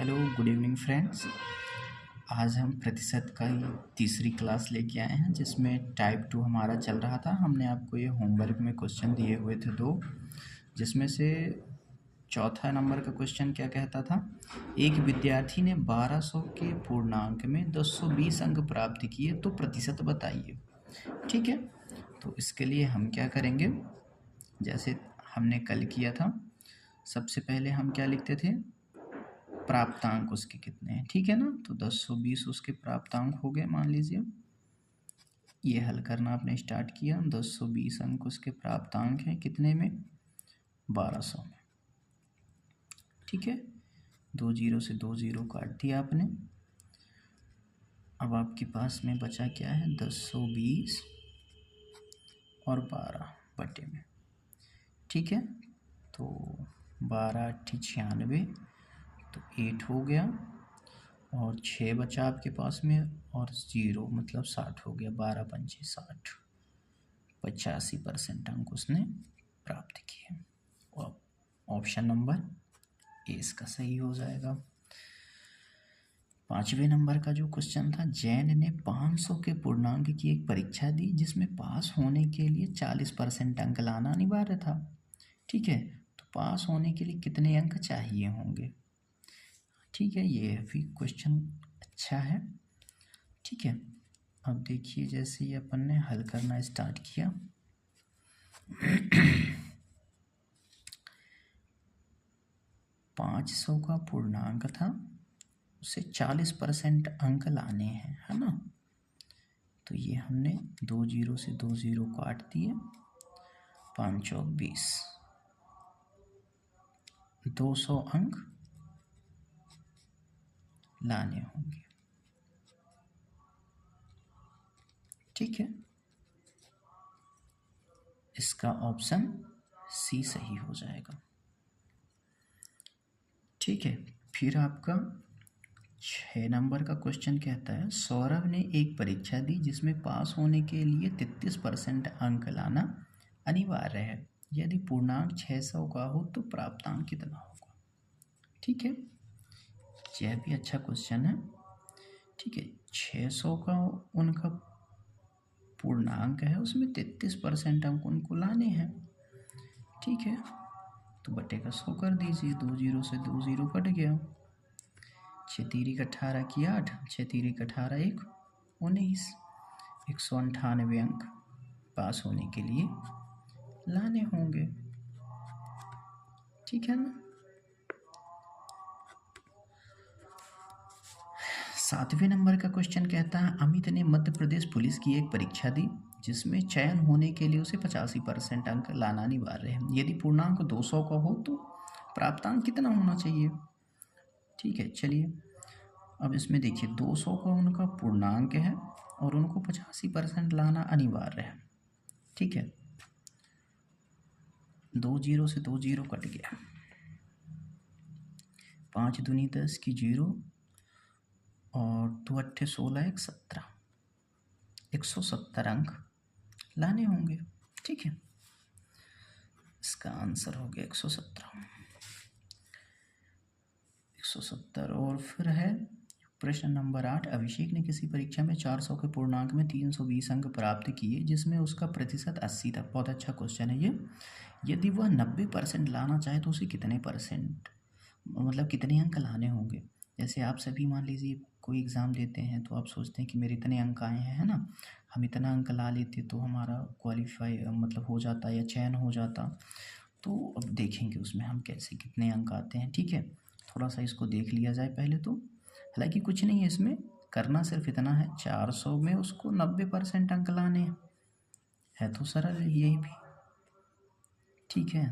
Hello good evening friends. आज हम प्रतिशत का ही तीसरी क्लास लेके आए हैं जिसमें टाइप 2 हमारा चल रहा था। हमने आपको ये होमवर्क में क्वेश्चन दिए हुए थे दो, जिसमें से चौथा नंबर का क्वेश्चन क्या कहता था, एक विद्यार्थी ने 1200 के पूर्णांक में 1020 अंक प्राप्त किए तो प्रतिशत बताइए। ठीक है, तो इसके लिए हम क्या करेंगे, जैसे हमने कल किया था, सबसे पहले हम क्या लिखते थे, प्राप्तांक उसके कितने हैं। ठीक है ना, तो 1020 उसके प्राप्तांक हो गए। मान लीजिए ये हल करना आपने स्टार्ट किया, 1020 अंक उसके प्राप्तांक हैं कितने में, 1200 में। ठीक है, 2 जीरो से 2 जीरो काट दिया आपने। अब आपके पास में बचा क्या है, 1020 और 12 बटे में। ठीक है, तो 12 8 96, तो 8 हो गया और 6 बचा आपके पास में और 0 मतलब 60 हो गया। 12 पंचे 60, 85% अंक उसने प्राप्त किए। और ऑप्शन नंबर ए इसका सही हो जाएगा। पांचवें नंबर का जो क्वेश्चन था, जैन ने 500 के पूर्णांक की एक परीक्षा दी जिसमें पास होने के लिए 40% अंक लाना अनिवार्य था। ठीक है, तो पास होने के लिए कितने अंक चाहिए होंगे। ठीक है, ये भी क्वेश्चन अच्छा है। ठीक है, अब देखिए जैसे ही अपन ने हल करना स्टार्ट किया, 500 का पूर्णांक था, उसे 40% अंक लाने हैं, है ना। तो ये हमने 2 जीरो से 2 जीरो काट दिए, 5 चौक 20, 200 अंक लाने होंगे। ठीक है, इसका ऑप्शन सी सही हो जाएगा। ठीक है, फिर आपका 6 नंबर का क्वेश्चन कहता है, सौरभ ने एक परीक्षा दी जिसमें पास होने के लिए 33% अंक लाना अनिवार्य है। यदि पूर्णांक 600 का हो तो प्राप्तांक कितना होगा। ठीक है, यह भी अच्छा क्वेश्चन है। ठीक है, 600 का उनका पूर्णांक है, उसमें 33% अंक उनको लाने हैं। ठीक है, तो बटे का 100 कर दीजिए, 2 जीरो से 2 जीरो कट गया, 6 तीरी का 18 की 8, 6 तीरी का 18 1 19, 198 अंक पास होने के लिए लाने होंगे। ठीक है ना। 7वें नंबर का क्वेश्चन कहता है, अमित ने मध्य प्रदेश पुलिस की एक परीक्षा दी जिसमें चयन होने के लिए उसे 85% अंक लाना अनिवार्य है। यदि पूर्णांक 200 का हो तो प्राप्तांक कितना होना चाहिए। ठीक है, चलिए अब इसमें देखिए, 200 का उनका पूर्णांक है और उनको 85% लाना अनिवार्य है। ठीक है, 2 जीरो से 2 जीरो कट गया, 5 दूनी 10 की 0 और 2 अट्ठे 16 1 17, 170 अंक लाने होंगे। ठीक है, इसका आंसर हो गया 170। और फिर है प्रश्न नंबर 8, अभिषेक ने किसी परीक्षा में 400 के पूर्णांक में 320 अंक प्राप्त किए जिसमें उसका प्रतिशत 80 था। बहुत अच्छा क्वेश्चन है ये। यदि वह 90% लाना चाहे तो उसे कितने परसेंट, मतलब कितने अंक लाने होंगे। जैसे आप सभी मान लीजिए कोई एग्ज़ाम देते हैं तो आप सोचते हैं कि मेरे इतने अंक आए हैं, है ना, हम इतना अंक ला लेते तो हमारा क्वालिफाई मतलब हो जाता या चयन हो जाता। तो अब देखेंगे उसमें हम कैसे कितने अंक आते हैं। ठीक है, थोड़ा सा इसको देख लिया जाए पहले तो। हालांकि कुछ नहीं है इसमें, करना सिर्फ इतना है, 400 में उसको 90% अंक लाने है तो सरल है यही भी। ठीक है,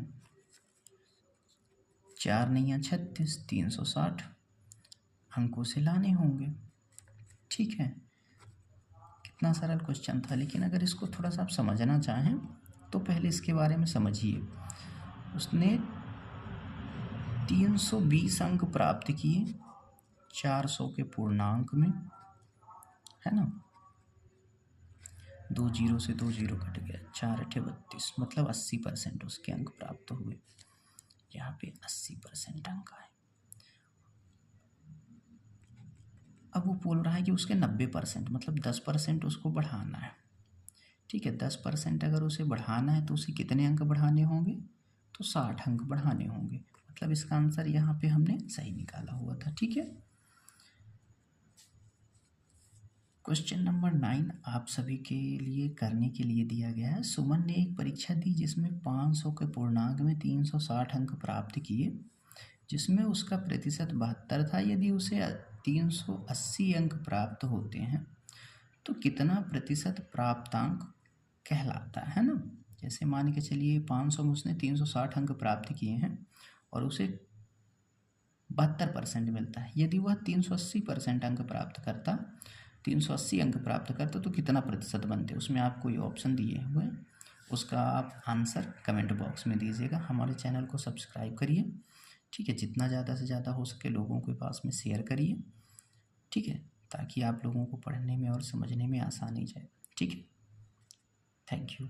4 नहीं 36, 360 अंकों से लाने होंगे। ठीक है, कितना सरल क्वेश्चन था। लेकिन अगर इसको थोड़ा सा आप समझना चाहें तो पहले इसके बारे में समझिए। उसने 320 अंक प्राप्त किए 400 के पूर्णांक में, है ना। 2 जीरो से 2 जीरो कट गया, 4 अठे 32, मतलब 80% उसके अंक प्राप्त हुए। यहाँ पे 80% अंक आए। अब वो बोल रहा है कि उसके 90% मतलब 10% उसको बढ़ाना है। ठीक है, 10% अगर उसे बढ़ाना है तो उसे कितने अंक बढ़ाने होंगे? तो 60 अंक बढ़ाने होंगे। मतलब इसका आंसर यहाँ पे हमने सही निकाला हुआ था। ठीक है, क्वेश्चन नंबर 9 आप सभी के लिए करने के लिए दिया गया है। सुमन ने एक परीक्षा दी जिसमें 500 के पूर्णांक में 360 अंक प्राप्त किए, जिसमें उसका प्रतिशत 72 था। यदि उसे 380 अंक प्राप्त होते हैं तो कितना प्रतिशत प्राप्तांक कहलाता है ना। जैसे मान के चलिए 500 में उसने 360 अंक प्राप्त किए हैं और उसे 72% मिलता है। यदि वह 380% अंक प्राप्त करता 380 अंक प्राप्त करता तो कितना प्रतिशत बनते? उसमें आपको ये ऑप्शन दिए हुए हैं, उसका आप आंसर कमेंट बॉक्स में दीजिएगा। हमारे चैनल को सब्सक्राइब करिए। ठीक है, जितना ज़्यादा से ज़्यादा हो सके लोगों के पास में शेयर करिए। ठीक है, ताकि आप लोगों को पढ़ने में और समझने में आसानी जाए। ठीक है, थैंक यू।